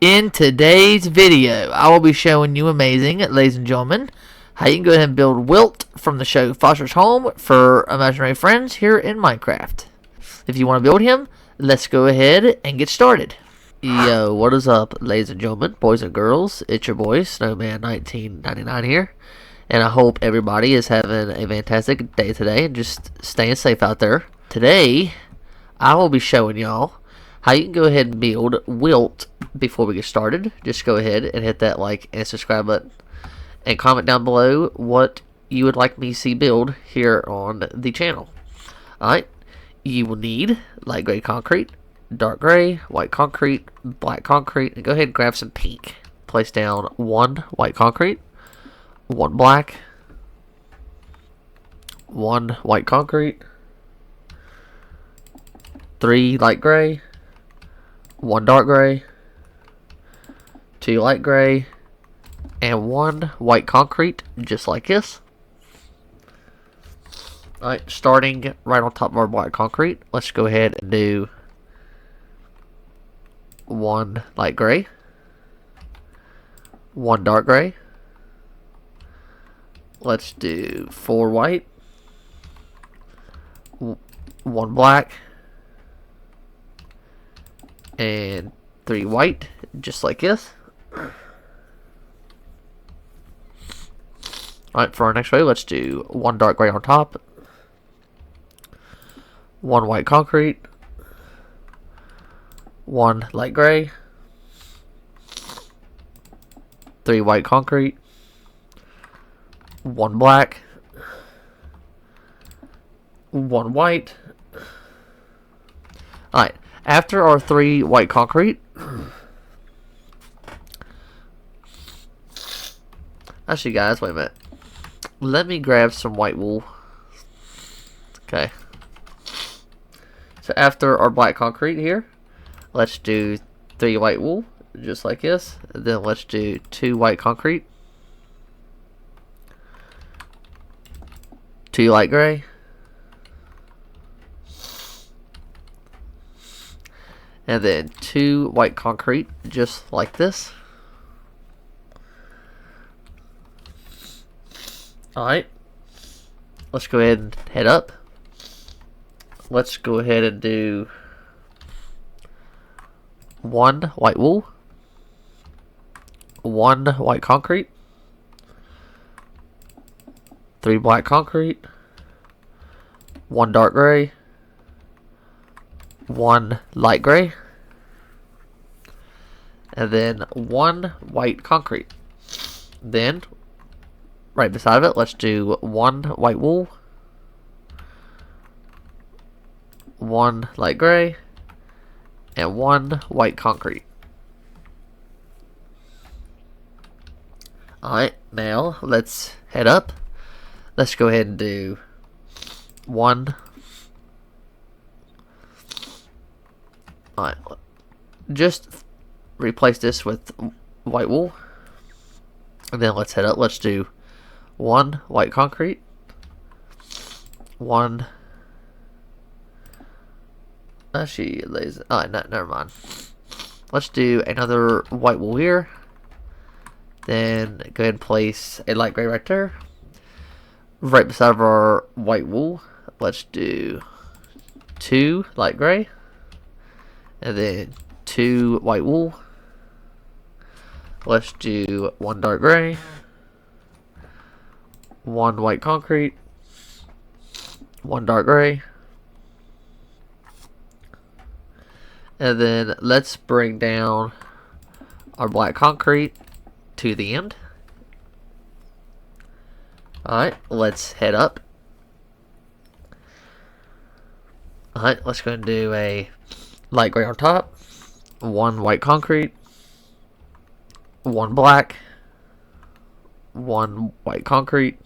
In today's video, I will be showing you amazing, ladies and gentlemen, how you can go ahead and build Wilt from the show Foster's Home for imaginary friends here in Minecraft. If you want to build him, let's go ahead and get started. Yo, what is up, ladies and gentlemen, boys and girls? It's your boy, Snowman1999 here, and I hope everybody is having a fantastic day today and just staying safe out there. Today, I will be showing y'all how you can go ahead and build Wilt. Before we get started, just go ahead and hit that like and subscribe button and comment down below what you would like me to see build here on the channel. Alright, you will need light gray concrete, dark gray, white concrete, black concrete, and go ahead and grab some pink. Place down 1 white concrete, 1 black, 1 white concrete, 3 light gray, 1 dark gray, 2 light gray, and 1 white concrete, just like this. Alright, starting right on top of our black concrete, let's go ahead and do 1 light gray, 1 dark gray. Let's do 4 white, 1 black, and 3 white, just like this. Alright, for our next row, let's do 1 dark gray on top, 1 white concrete, 1 light gray, 3 white concrete, 1 black, 1 white. Alright, after our 3 white concrete, actually guys, wait a minute. Let me grab some white wool. Okay. So after our black concrete here, let's do 3 white wool, just like this. And then let's do 2 white concrete, 2 light gray, and then 2 white concrete, just like this. Alright, let's go ahead and head up. Let's go ahead and do 1 white wool, 1 white concrete, 3 black concrete, 1 dark gray, 1 light gray, and then 1 white concrete. Then right beside it, let's do 1 white wool, 1 light gray, and 1 white concrete. Alright, now let's head up. Let's go ahead and do 1. Alright, just replace this with white wool. And then let's head up. Let's do 1 white concrete, 1. Actually, no, never mind. Let's do another white wool here. Then go ahead and place a light gray right there. Right beside our white wool, let's do 2 light gray, and then 2 white wool. Let's do 1 dark gray, 1 white concrete, 1 dark gray, and then let's bring down our black concrete to the end. Alright, let's head up. Alright, let's go and do a light gray on top, 1 white concrete, 1 black, 1 white concrete,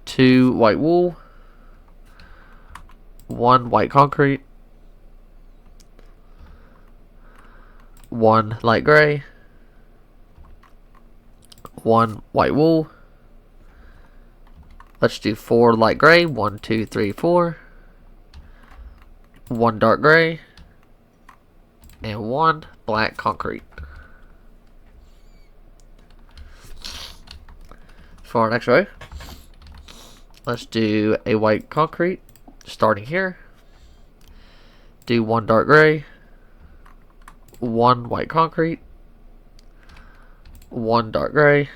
2 white wool, 1 white concrete, 1 light gray, 1 white wool. Let's do 4 light gray. 1, 2, 3, 4. 1 dark gray. and 1 black concrete. For our next row, let's do a white concrete starting here. Do 1 dark gray, 1 white concrete, 1 dark gray,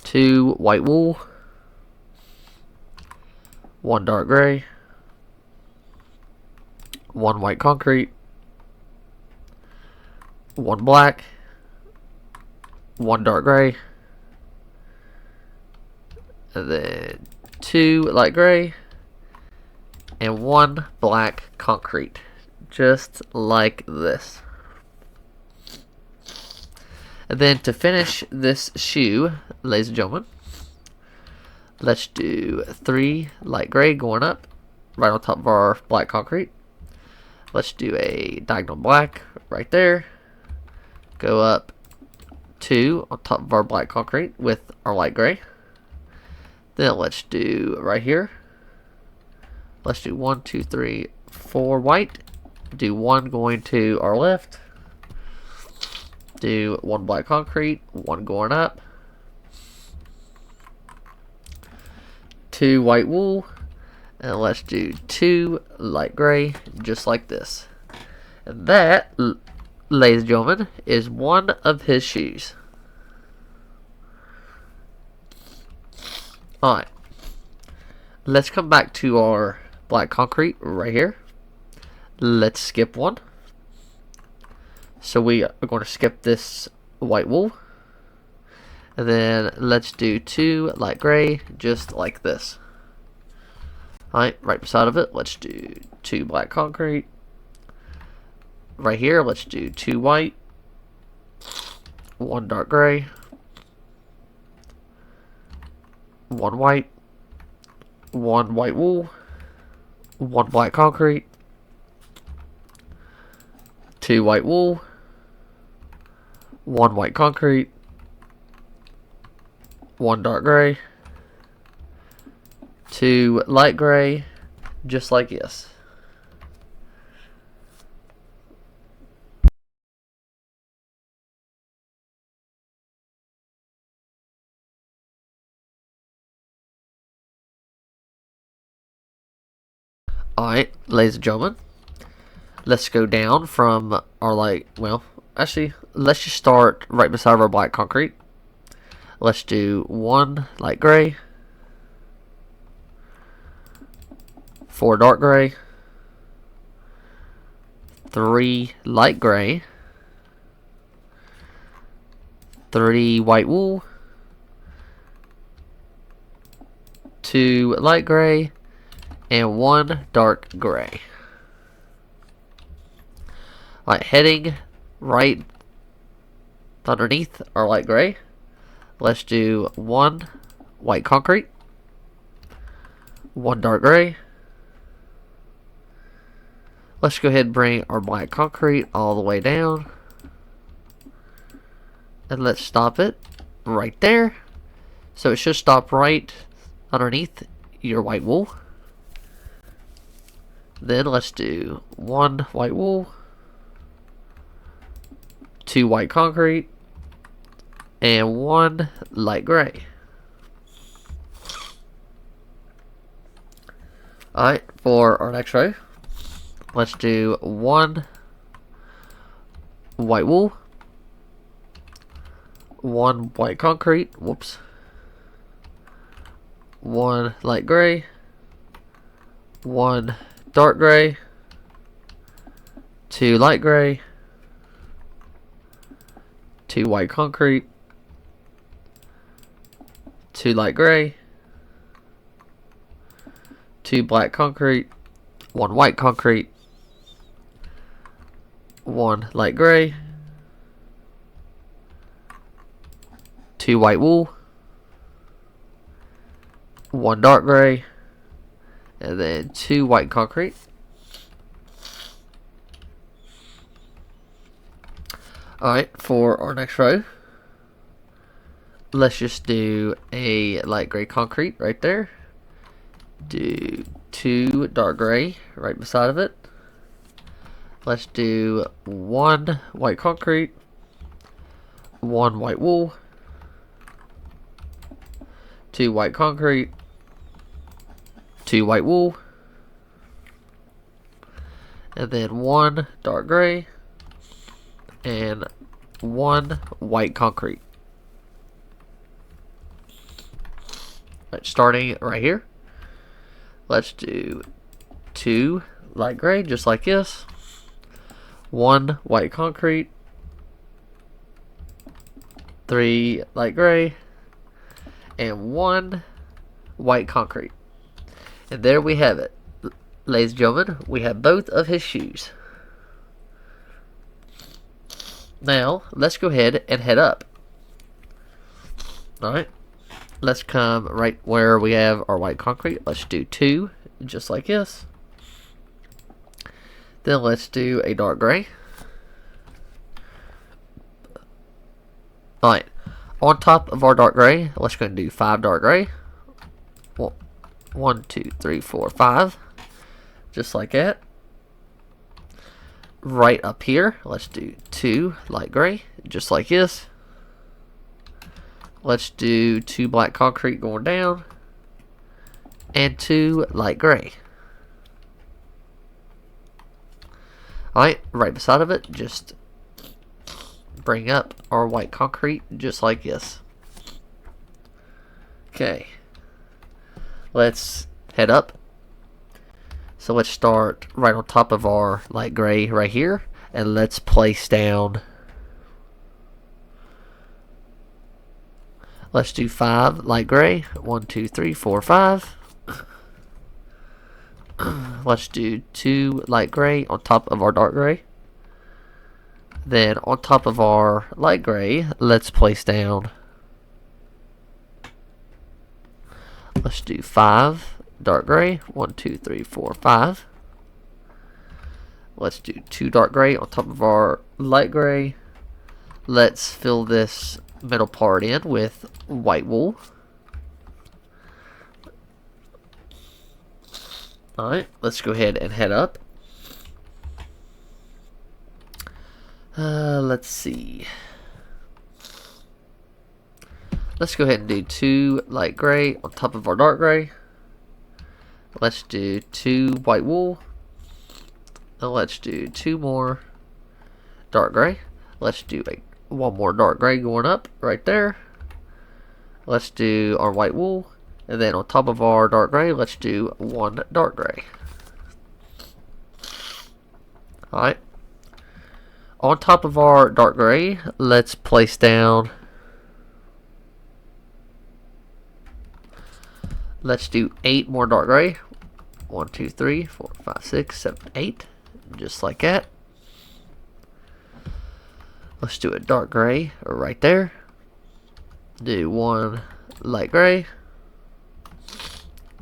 2 white wool, 1 dark gray, 1 white concrete, 1 black, 1 dark gray, and then 2 light gray, and 1 black concrete, just like this. And then to finish this shoe, ladies and gentlemen, let's do 3 light gray going up right on top of our black concrete. Let's do a diagonal black right there. Go up 2 on top of our black concrete with our light gray. Then let's do right here. Let's do 1, 2, 3, 4 white. Do 1 going to our left. Do 1 black concrete, 1 going up. 2 white wool. And let's do 2 light gray, just like this. And that, ladies and gentlemen, is one of his shoes. Alright. Let's come back to our black concrete right here. Let's skip 1. So we are going to skip this white wool. And then let's do 2 light gray, just like this. Alright, right beside of it, let's do 2 black concrete. Right here, let's do 2 white, 1 dark gray, 1 white, 1 white wool, 1 black concrete, 2 white wool, 1 white concrete, 1 dark gray, 2 light gray, just like this. Alright, ladies and gentlemen, let's go down from our actually, let's just start right beside our black concrete. Let's do 1 light gray, 4 dark gray, 3 light gray, 3 white wool, 2 light gray, and 1 dark gray. Alright, heading right underneath our light gray, let's do 1 white concrete, 1 dark gray. Let's go ahead and bring our black concrete all the way down. And let's stop it right there. So it should stop right underneath your white wool. Then let's do 1 white wool, 2 white concrete, and 1 light gray. Alright, for our next row, let's do 1 white wool, 1 white concrete, 1 light gray, 1 dark gray, 2 light gray, 2 white concrete, 2 light gray, 2 black concrete, 1 white concrete, 1 light gray, 2 white wool, 1 dark gray, and then 2 white concrete. Alright, for our next row, let's just do a light gray concrete right there. Do 2 dark gray right beside of it. Let's do 1 white concrete, 1 white wool, 2 white concrete, 2 white wool, and then 1 dark gray, and 1 white concrete. Right, starting right here, let's do 2 light gray, just like this, 1 white concrete, 3 light gray, and 1 white concrete. And there we have it. Ladies and gentlemen, we have both of his shoes. Now, let's go ahead and head up. Alright, let's come right where we have our white concrete. Let's do 2, just like this. Then let's do a dark gray. Alright, on top of our dark gray, let's go and do 5 dark gray. 1, 2, 3, 4, 5. Just like that. Right up here, let's do 2 light gray, just like this. Let's do 2 black concrete going down, and 2 light gray. Alright, right beside of it, just bring up our white concrete, just like this. Okay, let's head up. So let's start right on top of our light gray right here, and let's place down. Let's do 5 light gray. 1, 2, 3, 4, 5. Let's do 2 light gray on top of our dark gray. Then on top of our light gray, let's place down. Let's do 5 dark gray. 1, 2, 3, 4, 5. Let's do 2 dark gray on top of our light gray. Let's fill this middle part in with white wool. Alright, let's go ahead and head up. Let's see. Let's go ahead and do 2 light gray on top of our dark gray. Let's do 2 white wool. And let's do 2 more dark gray. Let's do 1 more dark gray going up right there. Let's do our white wool. And then on top of our dark gray, let's do 1 dark gray. Alright. On top of our dark gray, let's place down. Let's do 8 more dark gray. 1, 2, 3, 4, 5, 6, 7, 8. Just like that. Let's do a dark gray right there. Do 1 light gray.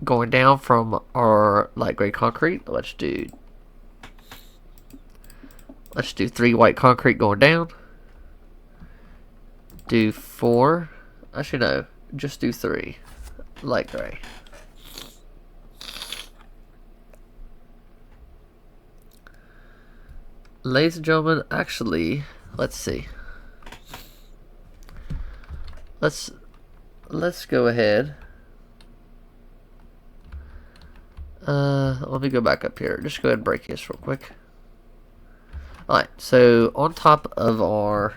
Going down from our light gray concrete, let's do 3 white concrete going down. Do 4. Actually no, just do 3 light gray. Ladies and gentlemen, actually, let's see. Let's go ahead. Let me go back up here. Just go ahead and break this real quick. Alright, so on top of our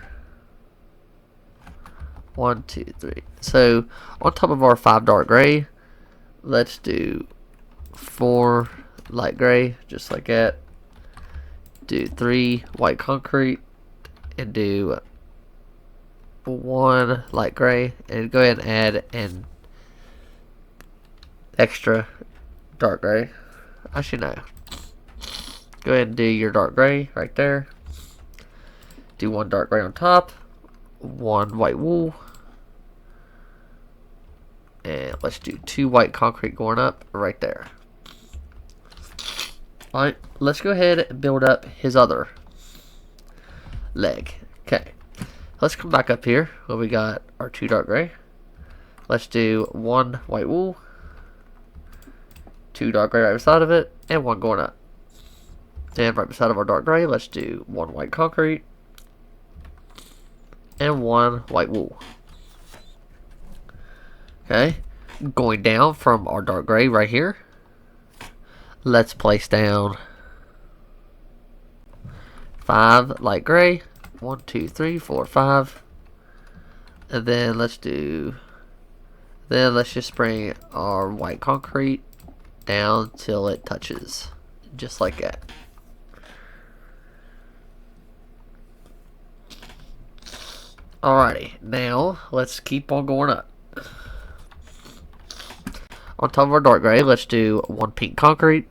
1, 2, 3. So on top of our 5 dark gray, let's do 4 light gray, just like that. Do 3 white concrete and do 1 light gray, and go ahead and add an extra dark gray. Actually no. Go ahead and do your dark gray right there. Do 1 dark gray on top, 1 white wool, and let's do 2 white concrete going up right there. Alright, let's go ahead and build up his other leg. Okay, let's come back up here where we got our 2 dark gray. Let's do 1 white wool, 2 dark gray right beside of it, and 1 going up. And right beside of our dark gray, let's do 1 white concrete and 1 white wool. Okay, going down from our dark gray right here, let's place down 5 light gray. 1, 2, 3, 4, 5. And then let's just bring our white concrete down till it touches, just like that. Alrighty, now let's keep on going up. On top of our dark gray, let's do 1 pink concrete.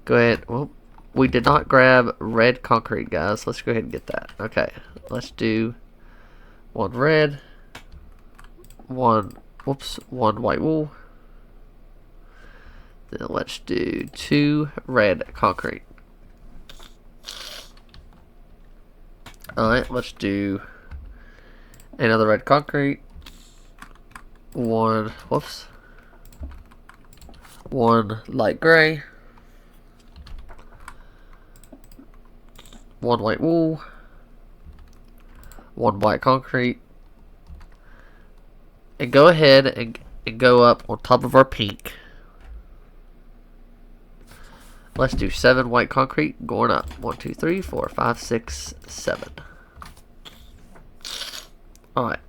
Go ahead. Well, we did not grab red concrete, guys. Let's go ahead and get that. Okay, let's do 1 red, 1 white wool. Then let's do 2 red concrete. Alright, let's do another red concrete. 1 light gray. 1 white wool. 1 white concrete. And go ahead and go up on top of our pink. Let's do 7 white concrete going up. 1, 2, 3, 4, 5, 6, 7. Alright.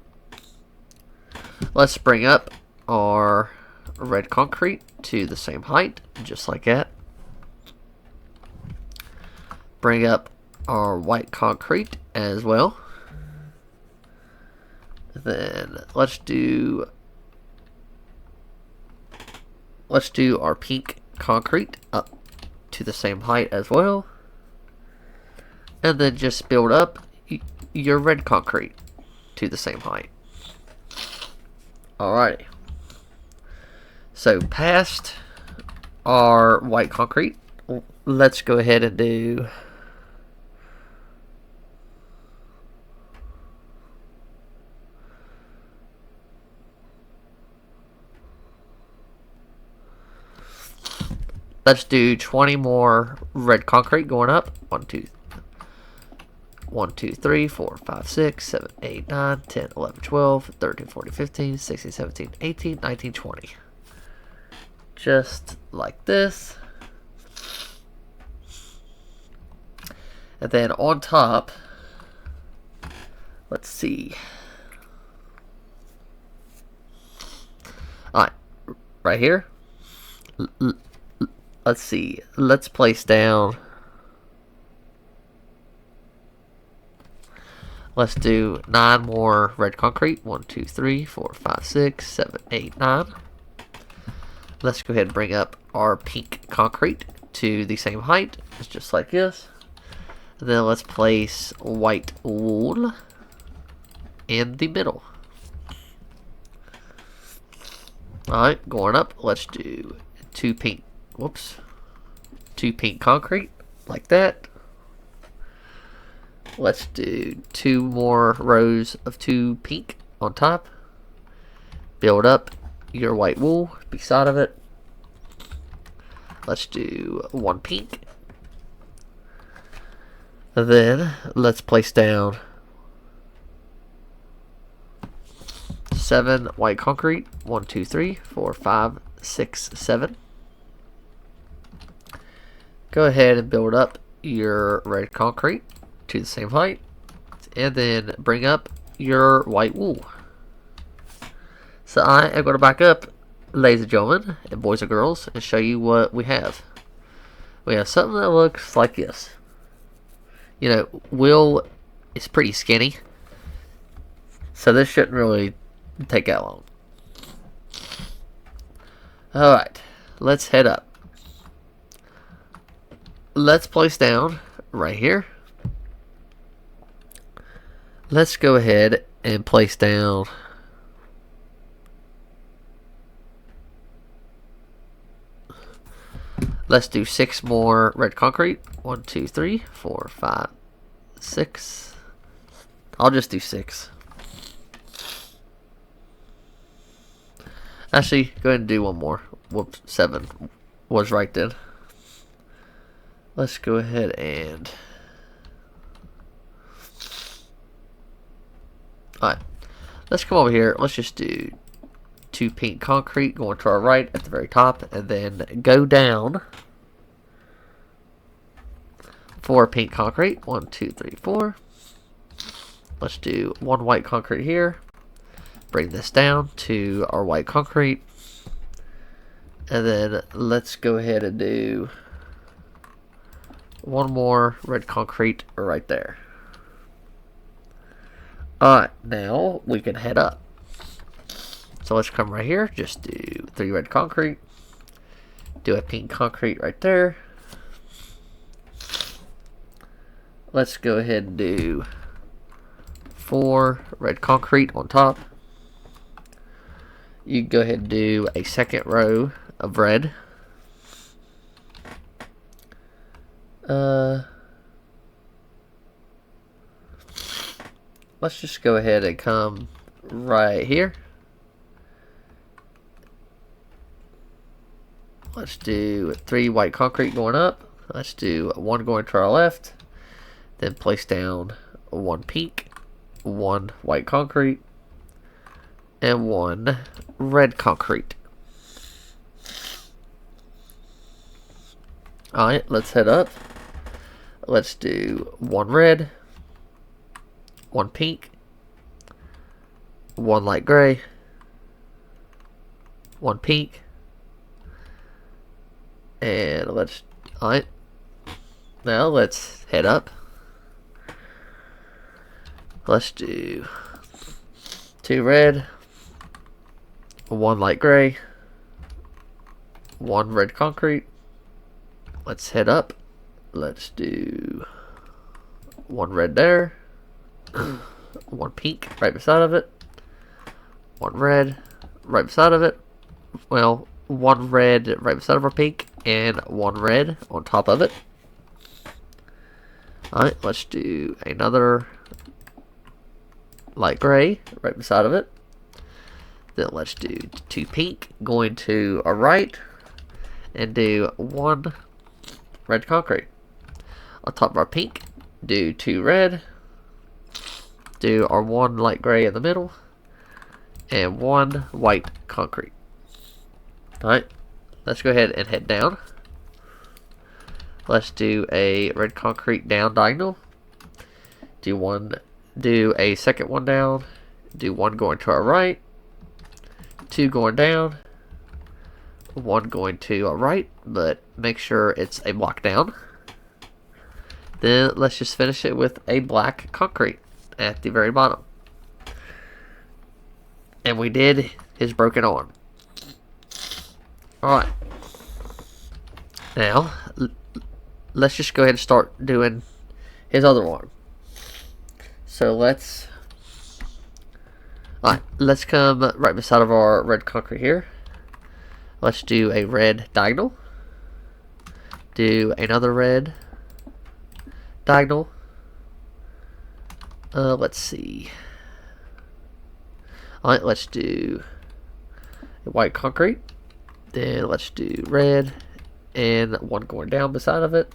Let's bring up our red concrete to the same height, just like that. Bring up our white concrete as well. Then let's do our pink concrete up to the same height as well. And then just build up your red concrete to the same height. Alrighty. So past our white concrete, let's go ahead and do let's do 20 more red concrete going up. 1, 2, 3, 4, 5, 6, 7, 8, 9, 10, 11, 12, 13, 14, 15, 16, 17, 18, 19, 20. Just like this. And then on top, let's see. Alright, right here. Let's see. Let's place down. Let's do 9 more red concrete. 1, 2, 3, 4, 5, 6, 7, 8, 9. Let's go ahead and bring up our pink concrete to the same height. It's just like this. And then let's place white wool in the middle. Alright, going up. Let's do 2 pink concrete like that. Let's do 2 more rows of 2 pink on top. Build up your white wool beside of it. Let's do 1 pink. And then let's place down 7 white concrete. 1, 2, 3, 4, 5, 6, 7. Go ahead and build up your red concrete to the same height. And then bring up your white wool. So I am going to back up, ladies and gentlemen, and boys and girls, and show you what we have. We have something that looks like this. You know, Will is pretty skinny, so this shouldn't really take that long. Alright, let's head up. Let's place down right here. Let's go ahead and place down let's do 6 more red concrete. 1, 2, 3, 4, 5, 6. I'll just do 6. Actually, go ahead and do 1 more. Whoops, 7 was right then. let's go ahead and... Alright, let's come over here. Let's just do 2 pink concrete going to our right at the very top, and then go down 4 pink concrete. 1, 2, 3, 4. Let's do 1 white concrete here. Bring this down to our white concrete. And then let's go ahead and do 1 more red concrete right there. Alright, now we can head up. So let's come right here, just do 3 red concrete, do a pink concrete right there. Let's go ahead and do 4 red concrete on top. You can go ahead and do a second row of red. Let's just go ahead and come right here. Let's do 3 white concrete going up. Let's do 1 going to our left. Then place down 1 pink, 1 white concrete, and 1 red concrete. Alright, let's head up. Let's do 1 red, 1 pink, 1 light gray, 1 pink, and alright, now let's head up. Let's do 2 red, 1 light gray, 1 red concrete. Let's head up. Let's do 1 red there, 1 pink right beside of it, 1 red right beside of it. Well, 1 red right beside of our pink, and 1 red on top of it. Alright, let's do another light gray right beside of it. Then let's do 2 pink going to our right, and do 1 red concrete. On top of our pink, do 2 red, do our 1 light gray in the middle, and 1 white concrete. Alright, let's go ahead and head down. Let's do a red concrete down diagonal. Do a second one down. Do 1 going to our right, 2 going down, 1 going to our right, but make sure it's a block down. Then let's just finish it with a black concrete at the very bottom. And we did his broken arm. Alright. Now, let's just go ahead and start doing his other arm. So let's come right beside of our red concrete here. Let's do a red diagonal. Do another red diagonal. Let's see. Alright, let's do a white concrete. Then let's do red and 1 going down beside of it.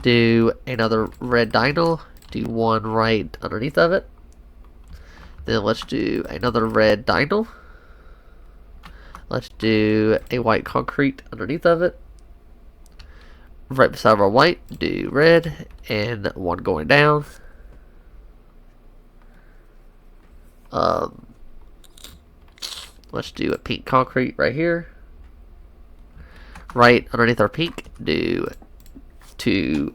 Do another red diagonal. Do 1 right underneath of it. Then let's do another red diagonal. Let's do a white concrete underneath of it. Right beside our white, do red and 1 going down. Let's do a pink concrete right here. Right underneath our pink, do 2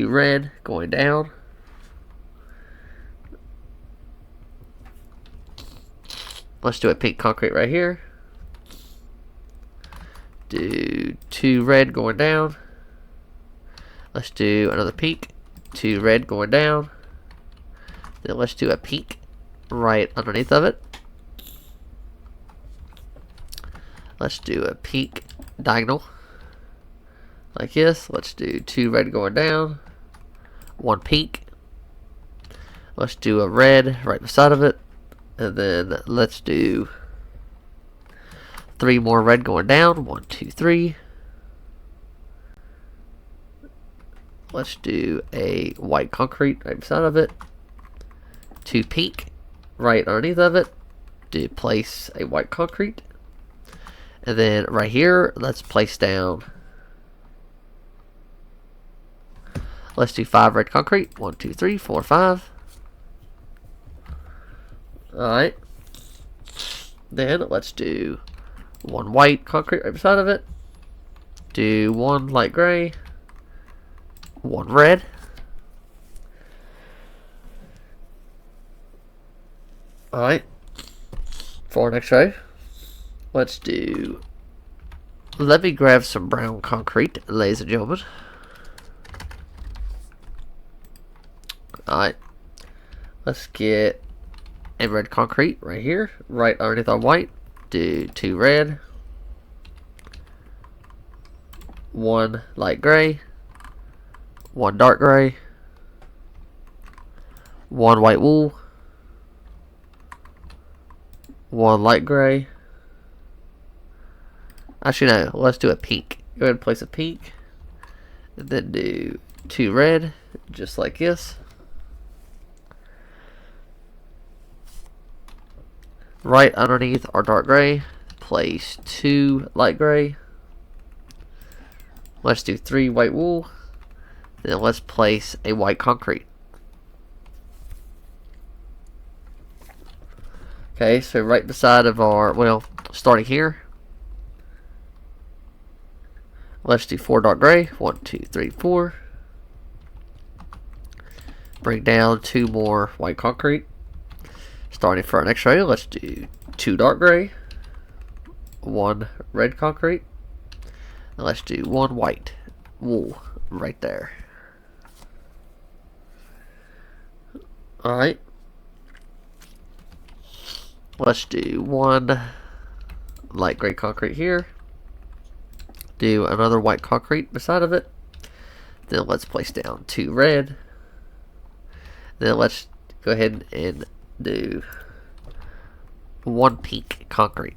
red going down. Let's do a pink concrete right here. Do 2 red going down. Let's do another pink, 2 red going down. Then let's do a pink right underneath of it. Let's do a pink diagonal like this. Let's do 2 red going down, 1 pink. Let's do a red right beside of it. And then let's do 3 more red going down. 1, 2, 3. let's do a white concrete right beside of it. To peak right underneath of it, to place a white concrete. And then right here, let's place down, let's do 5 red concrete. 1, 2, 3, 4, 5. Alright. Then let's do 1 white concrete right beside of it. Do 1 light gray. 1 red. Alright. For our next row, let's do, let me grab some brown concrete, ladies and gentlemen. Alright. Let's get a red concrete right here, right underneath our white. Do 2 red. 1 light gray. 1 dark gray. 1 white wool. 1 light gray. Actually, no. Let's do a pink. Go ahead and place a pink. And then do 2 red, just like this. Right underneath our dark gray, place 2 light gray. Let's do 3 white wool. Then let's place a white concrete. Okay, so right beside of our, well, starting here, let's do 4 dark gray. 1, 2, 3, 4. Bring down 2 more white concrete. Starting for our next row, let's do 2 dark gray. 1 red concrete. And let's do 1 white wool right there. Alright. Let's do 1 light gray concrete here. Do another white concrete beside of it. Then let's place down 2 red. Then let's go ahead and do 1 pink concrete.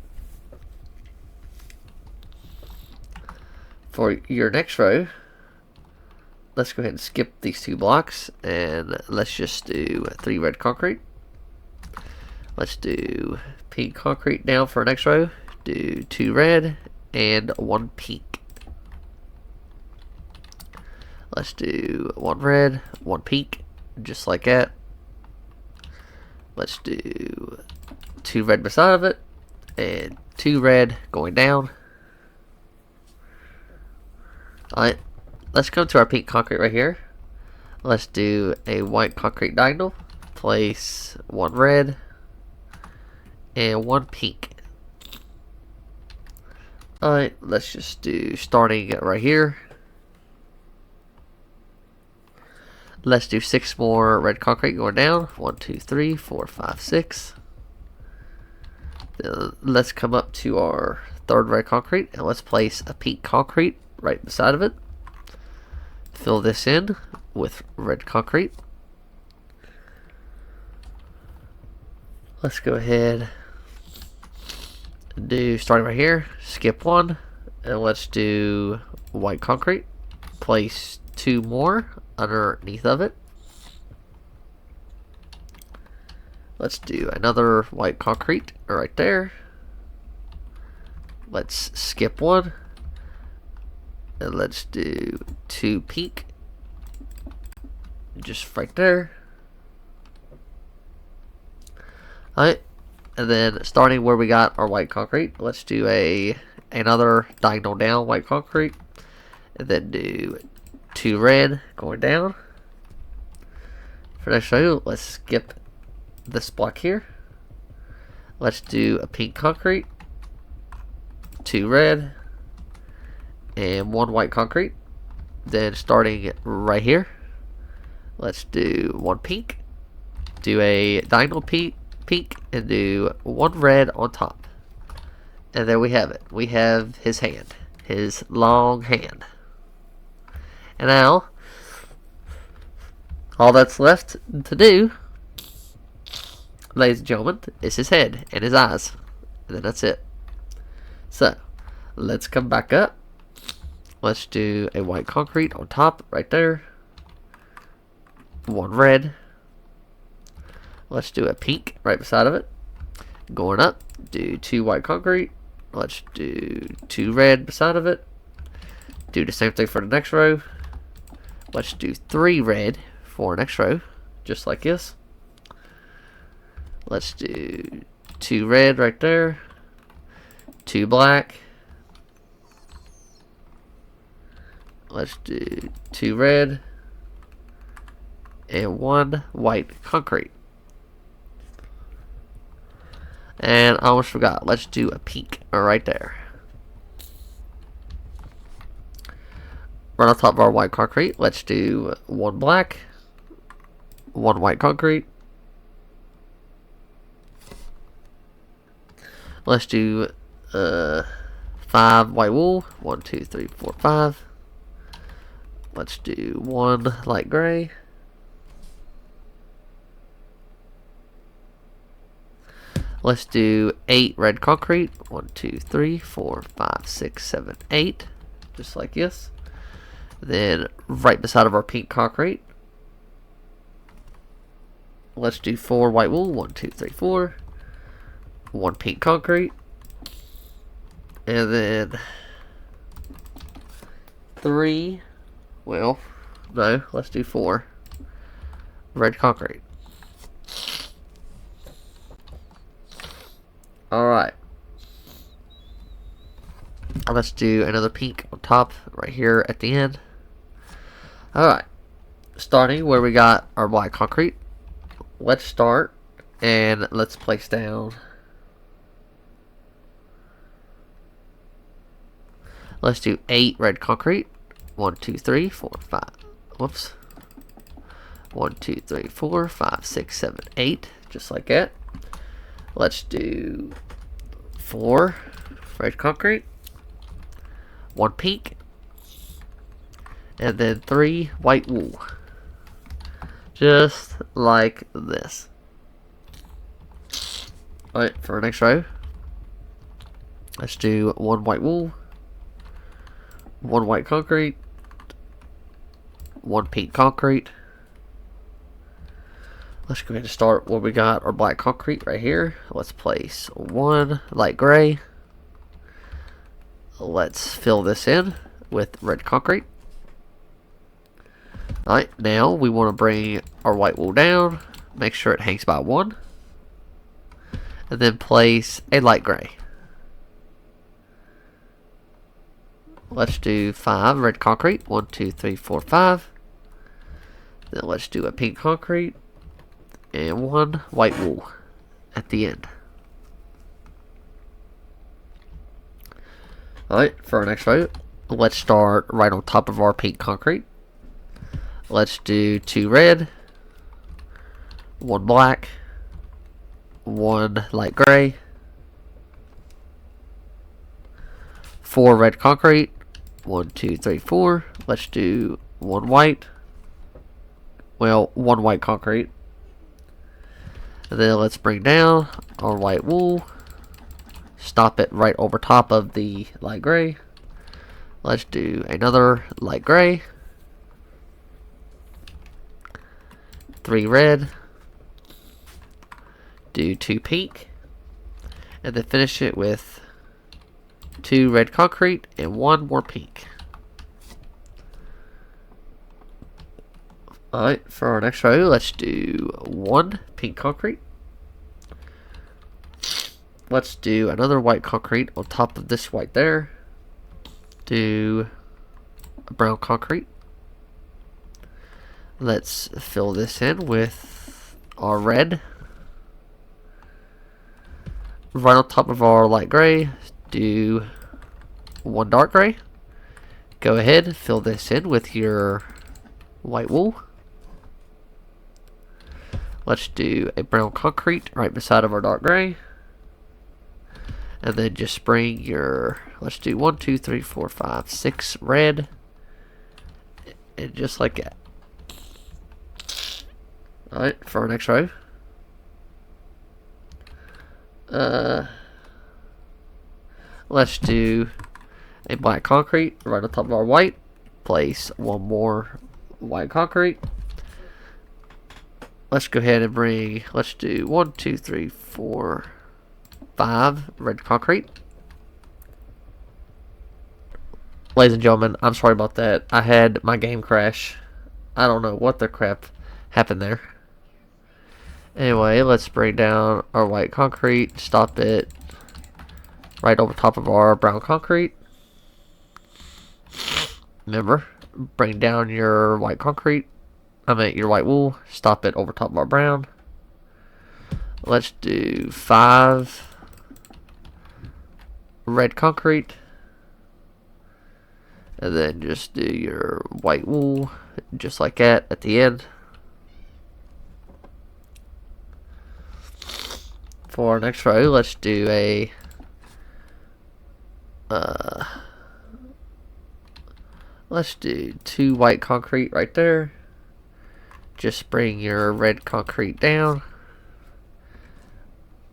For your next row, let's go ahead and skip these 2 blocks and let's just do 3 red concrete. Let's do pink concrete now for our next row. Do 2 red and 1 pink. Let's do 1 red, 1 pink, just like that. Let's do 2 red beside of it and 2 red going down. Alright, let's come to our pink concrete right here. Let's do a white concrete diagonal. Place 1 red and 1 pink. Alright, let's just do starting right here. Let's do 6 more red concrete going down. 1, 2, 3, 4, 5, 6. Then let's come up to our 3rd red concrete and let's place a pink concrete right beside of it. Fill this in with red concrete. Let's go ahead and do, starting right here, skip 1 and let's do white concrete. Place 2 more underneath of it. Let's do another white concrete right there. Let's skip 1 and let's do 2 pink just right there. Alright, and then starting where we got our white concrete, let's do another diagonal down white concrete and then do 2 red going down. For next row, let's skip this block here. Let's do a pink concrete, 2 red, and 1 white concrete. Then starting right here, let's do 1 pink, do a diagonal pink, and do 1 red on top. And there we have it. We have his hand, his long hand. And now, all that's left to do, ladies and gentlemen, is his head and his eyes. And then that's it. So, let's come back up. Let's do a white concrete on top right there. one red. Let's do a pink right beside of it. Going up, do 2 white concrete. Let's do 2 red beside of it. Do the same thing for the next row. Let's do 3 red for next row, just like this. Let's do 2 red right there. 2 black. Let's do 2 red. And 1 white concrete. And I almost forgot. Let's do a pink right there. Right on top of our white concrete, let's do 1 black, 1 white concrete. Let's do 5 white wool. 1, 2, 3, 4, 5. Let's do 1 light gray. Let's do 8 red concrete. 1, 2, 3, 4, 5, 6, 7, 8. Just like this. Then right beside of our pink concrete, let's do 4 white wool. 1, 2, 3, 4. 1 pink concrete. And then 3, well, no, let's do 4 red concrete. Alright. Let's do another pink on top right here at the end. Alright. Starting where we got our black concrete. Let's start and let's place down. Let's do 8 red concrete. 1, 2, 3, 4, 5. Whoops. 1, 2, 3, 4, 5, 6, 7, 8. Just like that. Let's do 4 red concrete, 1 pink, and then 3 white wool. Just like this. Alright, for our next row, let's do 1 white wool, 1 white concrete, 1 pink concrete. Let's go ahead and start where we got our black concrete right here. Let's place 1 light gray. Let's fill this in with red concrete. Alright, now we want to bring our white wool down. Make sure it hangs by 1. And then place a light gray. Let's do 5 red concrete. 1, 2, 3, 4, 5. Then let's do a pink concrete. And 1 white wool at the end. Alright, for our next row, let's start right on top of our pink concrete. Let's do 2 red, 1 black, 1 light gray, 4 red concrete, 1, 2, 3, 4. Let's do 1 white, well, 1 white concrete. And then let's bring down our white wool. Stop it right over top of the light gray. Let's do another light gray. 3 red. Do 2 pink. And then finish it with 2 red concrete and 1 more pink. Alright, for our next row, let's do 1 pink concrete. Let's do another white concrete on top of this white there. Do a brown concrete. Let's fill this in with our red. Right on top of our light gray, do 1 dark gray. Go ahead, fill this in with your white wool. Let's do a brown concrete right beside of our dark gray. And then just bring your, let's do 1, 2, 3, 4, 5, 6 red. And just like that. Alright, for our next row. Let's do a black concrete right on top of our white. Place 1 more white concrete. let's go ahead and bring, let's do 1, 2, 3, 4, 5 red concrete. Ladies and gentlemen, I'm sorry about that. I had my game crash. I don't know what the crap happened there. Anyway, let's bring down our white concrete, stop it right over top of our brown concrete. Remember, bring down your white concrete, your white wool, stop it over top of our brown. Let's do 5 red concrete, and then just do your white wool just like that at the end. For our next row, let's do a let's do 2 white concrete right there. Just bring your red concrete down.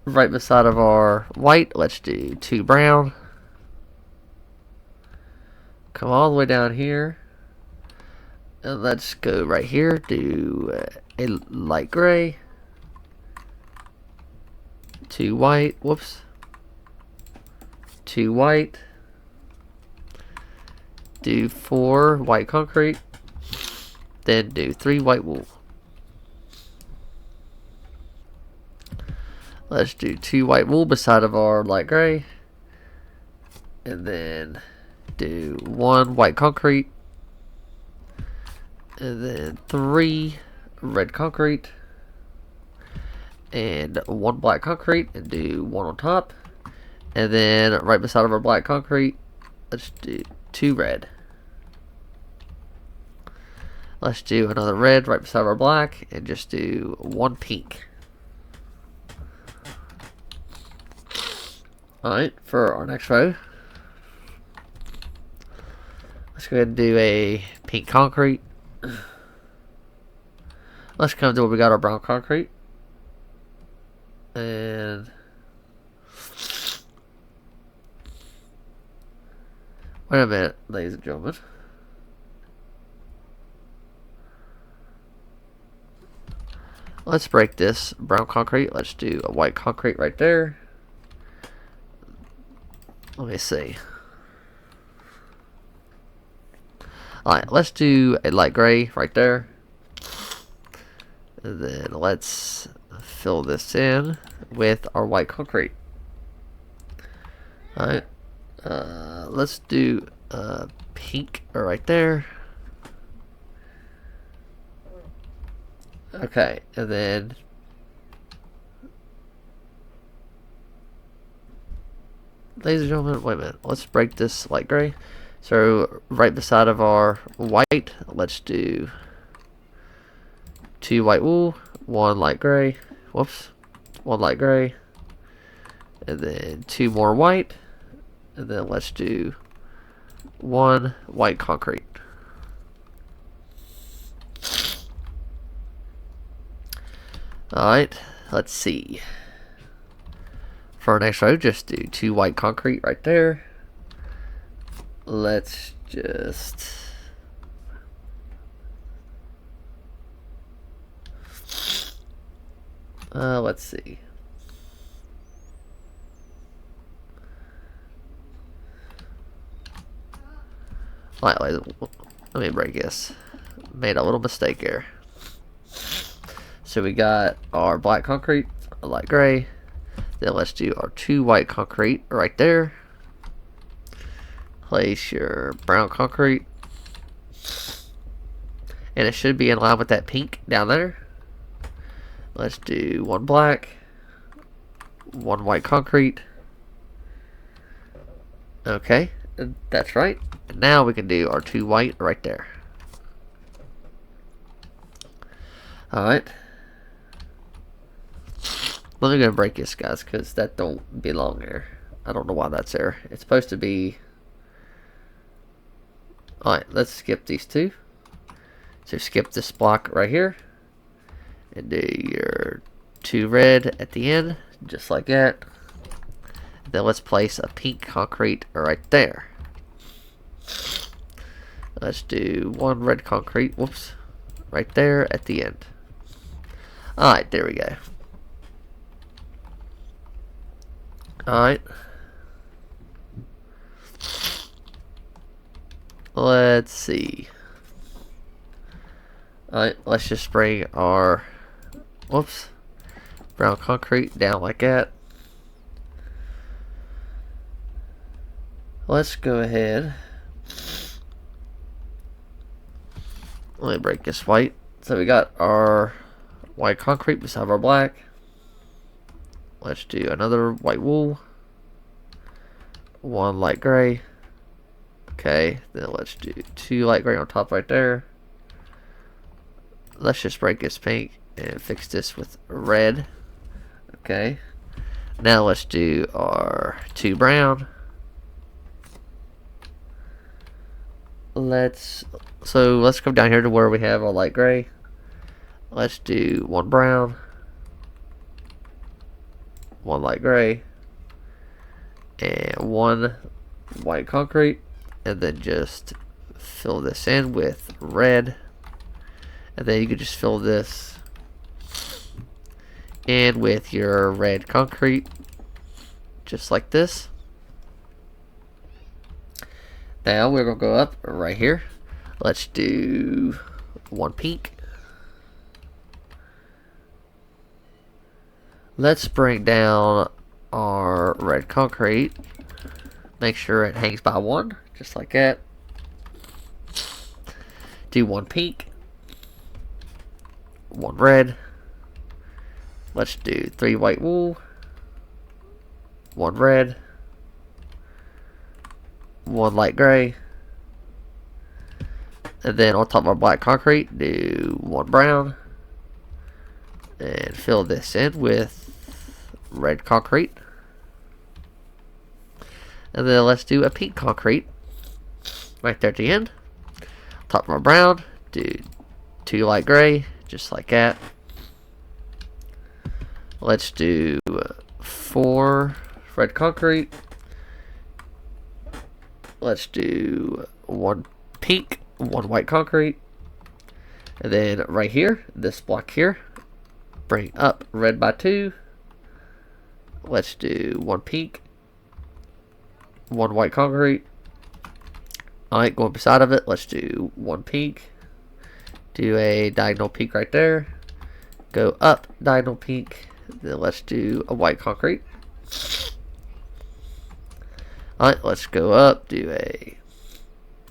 Right beside of our white, let's do 2 brown. Come all the way down here. And let's go right here, do a light gray. 2 white, whoops. 2 white. Do 4 white concrete. Then do 3 white wool. Let's do 2 white wool beside of our light gray. And then do 1 white concrete. And then 3 red concrete. And 1 black concrete. And do 1 on top. And then right beside of our black concrete, let's do 2 red. Let's do another red right beside our black. And just do 1 pink. Alright, for our next row, let's go ahead and do a pink concrete. Let's come to where we got our brown concrete. And wait a minute, ladies and gentlemen. Let's break this brown concrete. Let's do a white concrete right there. Let me see. Alright, let's do a light gray right there. And then let's fill this in with our white concrete. Alright. Let's do pink right there. Okay, and then ladies and gentlemen, wait a minute. Let's break this light gray. So right beside of our white, let's do 2 white wool, 1 light gray. Whoops. 1 light gray. And then 2 more white. And then let's do 1 white concrete. Alright, let's see. For our next row, just do 2 white concrete right there. Let's just let's see. Alright, let me break this. Made a little mistake here. So we got our black concrete, our light gray. Then let's do our 2 white concrete right there. Place your brown concrete. And it should be in line with that pink down there. Let's do 1 black, 1 white concrete. Okay, that's right. And now we can do our 2 white right there. Alright. Let me go break this, guys, because that don't belong there. I don't know why that's there. It's supposed to be... Alright, let's skip these 2. So skip this block right here. And do your 2 red at the end, just like that. Then let's place a pink concrete right there. Let's do 1 red concrete, whoops, right there at the end. Alright, there we go. Alright. Let's see. Alright, let's just bring our brown concrete down like that. Let's go ahead. Let me break this white. So we got our white concrete beside our black. Let's do another white wool. One light gray. Okay, then let's do 2 light gray on top right there. Let's just break this pink and fix this with red. Okay. Now let's do our 2 brown. Let's come down here to where we have our light gray. Let's do 1 brown, 1 light gray, and 1 white concrete, and then just fill this in with red, and then you can just fill this in with your red concrete, just like this. Now we're going to go up right here. Let's do 1 pink. Let's bring down our red concrete. Make sure it hangs by 1, just like that. Do 1 pink. 1 red. Let's do 3 white wool. 1 red. 1 light gray, and then on top of our black concrete, do 1 brown, and fill this in with red concrete, and then let's do a pink concrete right there at the end. Top of our brown, do 2 light gray, just like that. Let's do 4 red concrete. Let's do 1 pink, 1 white concrete, and then right here, this block here, bring up red by 2. Let's do 1 pink, 1 white concrete. Alright, going beside of it, let's do 1 pink, do a diagonal pink right there, go up diagonal pink, then let's do a white concrete. Alright, let's go up,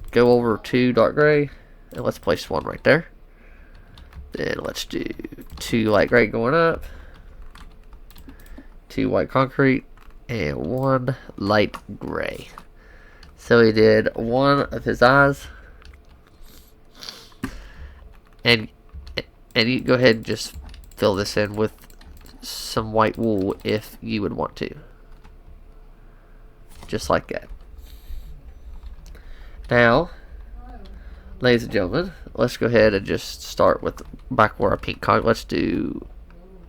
go over 2 dark gray, and let's place 1 right there. Then let's do 2 light gray going up, 2 white concrete, and 1 light gray. So we did 1 of his eyes. And you go ahead and just fill this in with some white wool if you would want to. Just like that. Now, ladies and gentlemen, let's go ahead and just start with back where our pink concrete.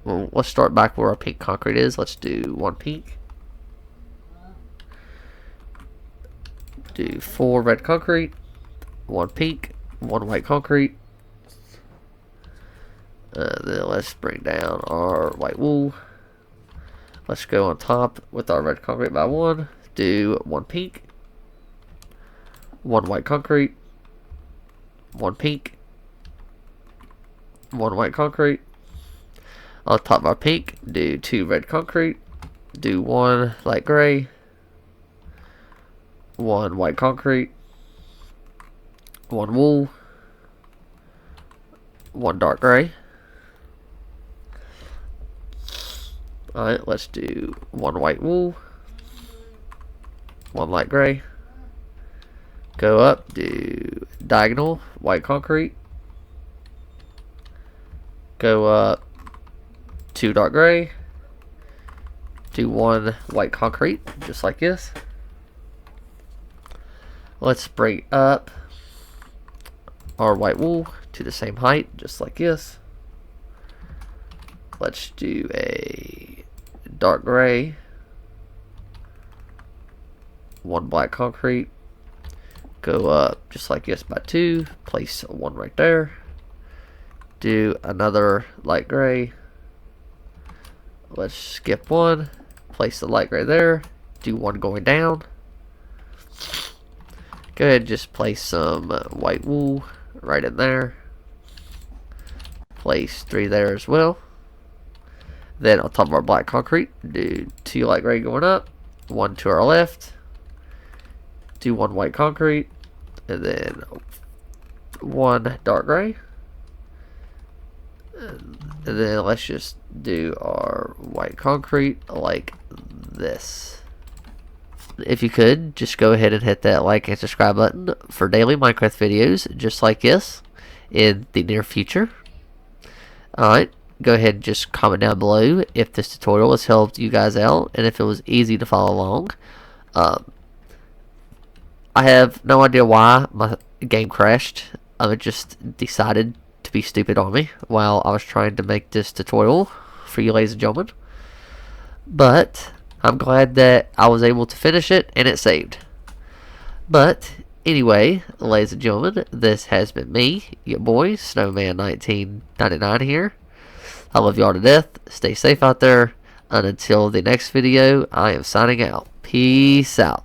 Let's start back where our pink concrete is. Let's do 1 pink. Do 4 red concrete, 1 pink, 1 white concrete. Then let's bring down our white wool. Let's go on top with our red concrete by 1. Do 1 pink, 1 white concrete, 1 pink, 1 white concrete. On top of our pink, do 2 red concrete, do 1 light gray, 1 white concrete, 1 wool, 1 dark gray. Alright, let's do 1 white wool, 1 light gray. Go up, do diagonal white concrete. Go up 2 dark gray. Do 1 white concrete, just like this. Let's bring up our white wool to the same height, just like this. Let's do a dark gray, 1 black concrete, go up just like this by 2, place 1 right there, do another light gray, let's skip one. Place the light right there. Do one going down. Go ahead and just place some white wool right in there. Place 3 there as well. Then on top of our black concrete, do 2 light gray going up, 1 to our left. Do 1 white concrete, and then 1 dark gray. And then let's just do our white concrete like this. If you could, just go ahead and hit that like and subscribe button for daily Minecraft videos just like this in the near future. Alright, go ahead and just comment down below if this tutorial has helped you guys out and if it was easy to follow along. I have no idea why my game crashed. It just decided to be stupid on me while I was trying to make this tutorial for you ladies and gentlemen. But I'm glad that I was able to finish it and it saved. But anyway, ladies and gentlemen, this has been me, your boy, Snowman1999 here. I love y'all to death. Stay safe out there. And until the next video, I am signing out. Peace out.